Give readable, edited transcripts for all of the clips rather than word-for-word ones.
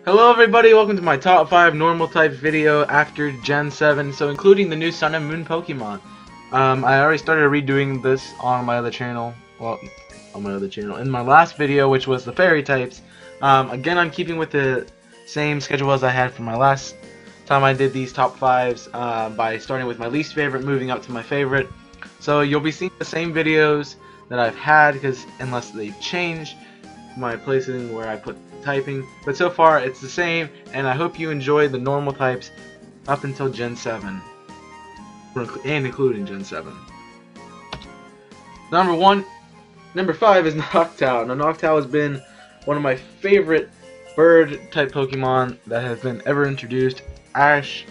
Hello everybody, welcome to my top 5 normal type video after Gen 7, so including the new Sun and Moon Pokemon. I already started redoing this on my other channel, in my last video, which was the fairy types. Again, I'm keeping with the same schedule as I had for my last time I did these top 5s, by starting with my least favorite, moving up to my favorite. So you'll be seeing the same videos that I've had, because unless they've changed my placing where I put typing, but so far it's the same, and I hope you enjoyed the normal types up until Gen 7, and including Gen 7. Number 5 is Noctowl. Now Noctowl has been one of my favorite bird type Pokemon that has been ever introduced. Ash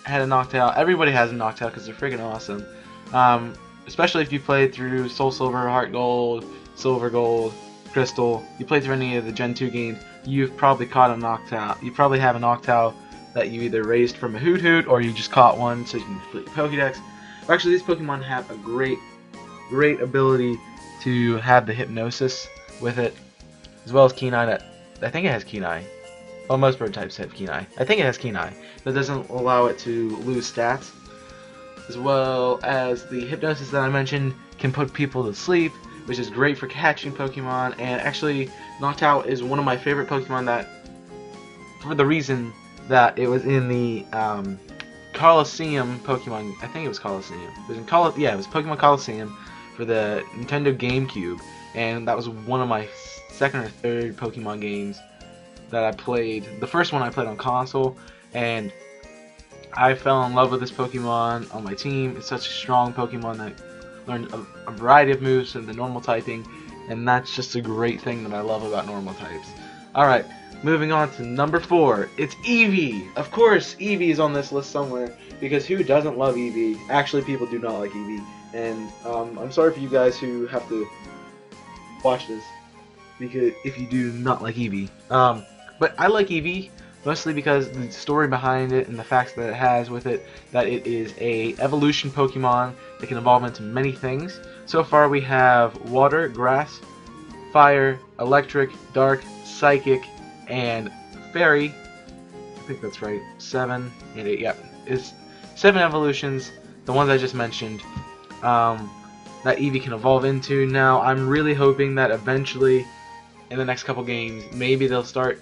had a Noctowl. Everybody has a Noctowl because they're freaking awesome. Especially if you played through Soul Silver, Heart Gold, Silver Gold, Crystal, you played through any of the Gen 2 games, you've probably caught a Noctowl. You probably have a Noctowl that you either raised from a Hoot Hoot or you just caught one so you can complete your Pokédex. Actually, these Pokemon have a great ability to have the Hypnosis with it, as well as Kenai. I think it has Kenai. Well, most bird types have Kenai. I think it has Kenai. That doesn't allow it to lose stats, as well as the Hypnosis that I mentioned can put people to sleep, which is great for catching Pokemon. And actually, Noctowl is one of my favorite Pokemon, that for the reason that it was in the Coliseum Pokemon. I think it was Coliseum. It was in it was Pokemon Coliseum for the Nintendo GameCube, and that was one of my second or third Pokemon games that I played. The first one I played on console, and I fell in love with this Pokemon on my team. It's such a strong Pokemon that learned a variety of moves in the normal typing, and that's just a great thing that I love about normal types. Alright, moving on to number 4. It's Evie! Of course, Evie is on this list somewhere, because who doesn't love Evie? Actually, people do not like Evie, and I'm sorry for you guys who have to watch this, because if you do not like Evie. But I like Evie mostly because the story behind it and the facts that it has with it, that it is a evolution Pokemon that can evolve into many things. So far we have water, grass, fire, electric, dark, psychic, and fairy. I think that's right. 7 and 8. Yep, it's 7 evolutions. The ones I just mentioned, that Evie can evolve into. Now I'm really hoping that eventually, in the next couple games, maybe they'll start.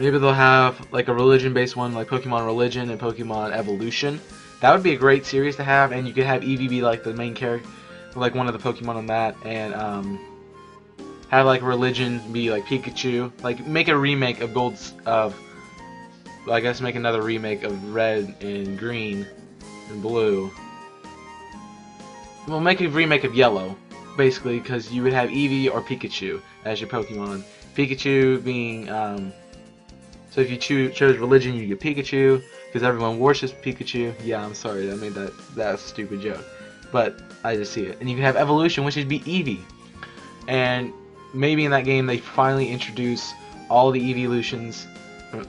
Maybe they'll have like a religion-based one, like Pokemon Religion and Pokemon Evolution. That would be a great series to have, and you could have Eevee be like the main character, like one of the Pokemon on that, and have like Religion be like Pikachu. Like make a remake of well, I guess make another remake of Red and Green and Blue. Well, make a remake of Yellow, basically, because you would have Eevee or Pikachu as your Pokemon. Pikachu being so if you chose Religion, you get Pikachu, because everyone worships Pikachu. Yeah, I'm sorry, I made that's a stupid joke, but I just see it. And you can have Evolution, which would be Eevee. And maybe in that game they finally introduce all the evolutions,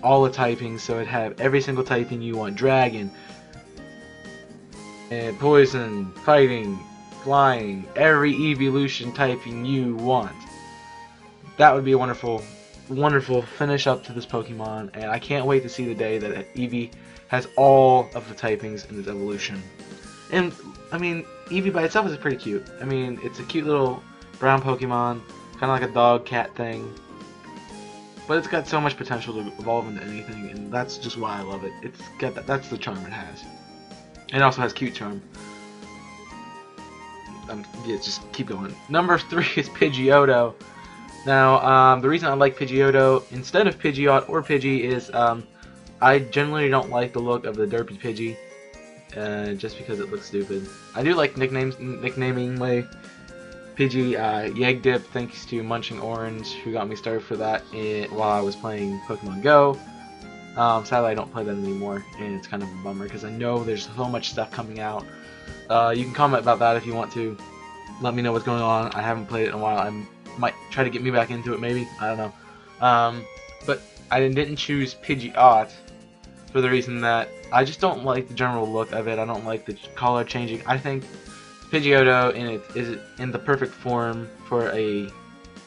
all the typings, so it'd have every single typing you want: Dragon, and Poison, Fighting, Flying, every evolution typing you want. That would be a wonderful finish up to this Pokemon, and I can't wait to see the day that Eevee has all of the typings in its evolution. And I mean, Eevee by itself is pretty cute. I mean, it's a cute little brown Pokemon, kind of like a dog cat thing, but it's got so much potential to evolve into anything, and that's just why I love it. It's got that's the charm it has. It also has cute charm. Yeah, just keep going. Number 3 is Pidgeotto. Now, the reason I like Pidgeotto instead of Pidgeot or Pidgey is I generally don't like the look of the derpy Pidgey, just because it looks stupid. I do like nicknaming my Pidgey. Yegdip, thanks to Munching Orange, who got me started for that while I was playing Pokemon Go. Sadly, I don't play that anymore, and it's kind of a bummer because I know there's so much stuff coming out. You can comment about that if you want to. Let me know what's going on. I haven't played it in a while. I might try to get me back into it, maybe. I don't know. But I didn't choose Pidgeot for the reason that I just don't like the general look of it. I don't like the color changing. I think Pidgeotto is in the perfect form for a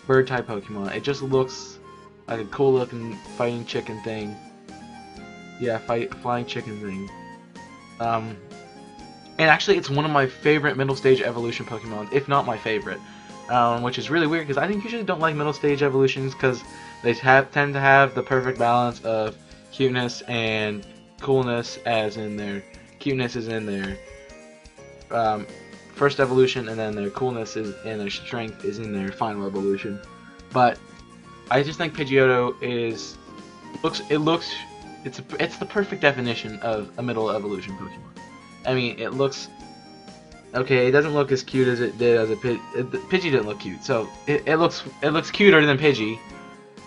bird type Pokemon. It just looks like a cool looking fighting chicken thing. Yeah, flying chicken thing. And actually, it's one of my favorite middle stage evolution Pokemon, if not my favorite. Which is really weird because I think usually don't like middle stage evolutions because they tend to have the perfect balance of cuteness and coolness, as in their cuteness is in their first evolution, and then their coolness is and their strength is in their final evolution. But I just think Pidgeotto it's the perfect definition of a middle evolution Pokemon. I mean, it looks okay. It doesn't look as cute as it did as a Pidgey didn't look cute, so it looks cuter than Pidgey,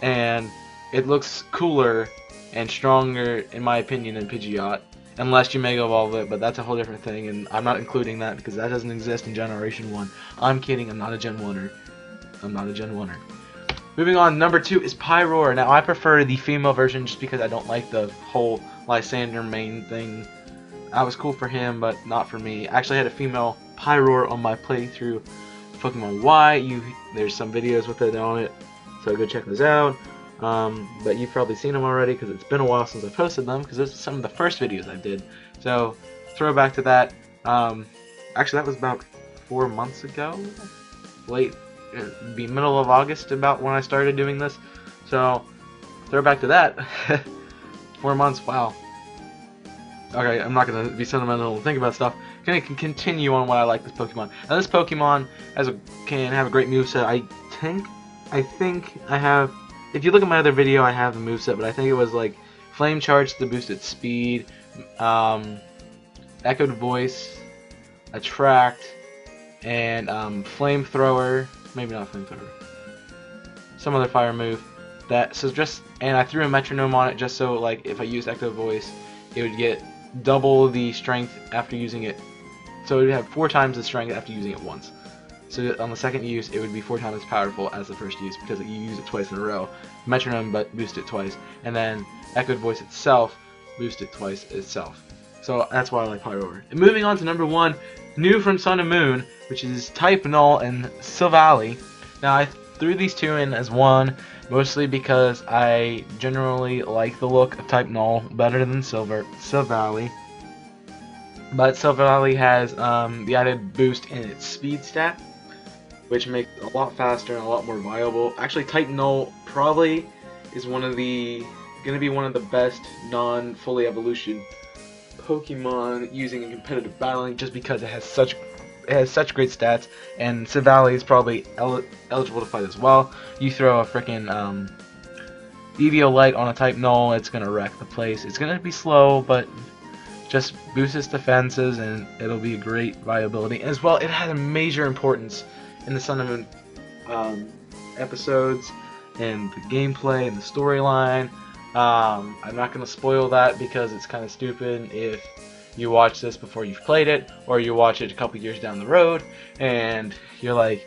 and it looks cooler and stronger in my opinion than Pidgeot, unless you Mega Evolve it, but that's a whole different thing, and I'm not including that because that doesn't exist in Generation 1. I'm kidding. I'm not a Gen 1er. I'm not a Gen 1er. Moving on, number 2 is Pyroar. Now, I prefer the female version just because I don't like the whole Lysander main thing. That was cool for him, but not for me. I actually had a female Pyroar on my playthrough Pokemon Y. There's some videos with it on it, so go check those out. But you've probably seen them already because it's been a while since I posted them because those are some of the first videos I did. So, throwback to that. Actually, that was about 4 months ago. It'd be middle of August about when I started doing this. So, throwback to that. 4 months, wow. Okay, I'm not going to be sentimental and think about stuff. I'm going to continue on why I like this Pokemon. Now, this Pokemon can have a great moveset. I think I have... If you look at my other video, I have the moveset, but I think it was like Flame Charge to boost its speed, Echoed Voice, Attract, and Flamethrower. Maybe not Flamethrower. Some other fire move. And I threw a metronome on it just so, like, if I used Echoed Voice, it would get double the strength after using it. So it would have 4 times the strength after using it once. So on the second use, it would be 4 times as powerful as the first use because you use it twice in a row. Metronome boost it twice, and then Echoed Voice itself boost it twice itself. So that's why I like Pyroar. And moving on to number 1, new from Sun and Moon, which is Type Null and Silvally. Now I threw these two in as one, mostly because I generally like the look of Type Null better than Silvally. But Silvally has the added boost in its speed stat, which makes it a lot faster and a lot more viable. Actually, Type Null probably is gonna be one of the best non-fully evolution Pokemon using in competitive battling, just because it has such great stats, and Silvally is probably eligible to fight as well. You throw a freaking Eviolite on a Type Null, it's gonna wreck the place. It's gonna be slow, but just boosts its defenses, and it'll be a great viability. As well, it has a major importance in the Sun and Moon episodes, and the gameplay, and the storyline. I'm not going to spoil that because it's kind of stupid if you watch this before you've played it, or you watch it a couple years down the road, and you're like,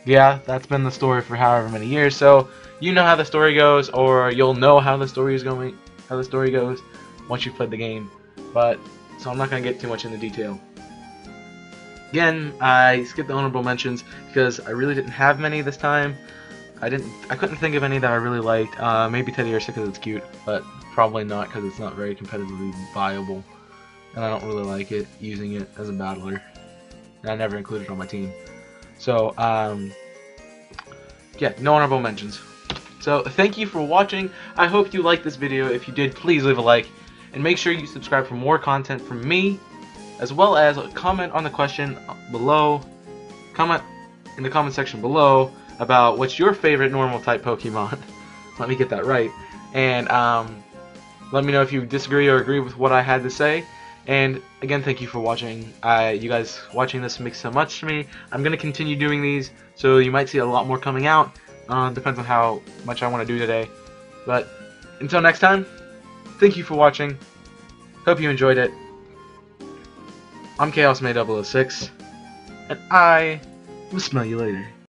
yeah, that's been the story for however many years, so you know how the story goes, or you'll know how the story goes once you've played the game. But so I'm not going to get too much into detail. Again, I skipped the honorable mentions because I really didn't have many this time. I couldn't think of any that I really liked. Maybe Teddiursa because it's cute, but probably not because it's not very competitively viable, and I don't really like using it as a battler. And I never included it on my team. So yeah, no honorable mentions. So thank you for watching. I hope you liked this video. If you did, please leave a like, and make sure you subscribe for more content from me, as well as comment on the question below. Comment in the comment section below about what's your favorite normal type Pokemon. Let me get that right. And let me know if you disagree or agree with what I had to say. And again, thank you for watching. You guys watching this makes so much to me. I'm going to continue doing these, so you might see a lot more coming out. Depends on how much I want to do today. But until next time, thank you for watching. Hope you enjoyed it. I'm ChaosMade006, and I will smell you later.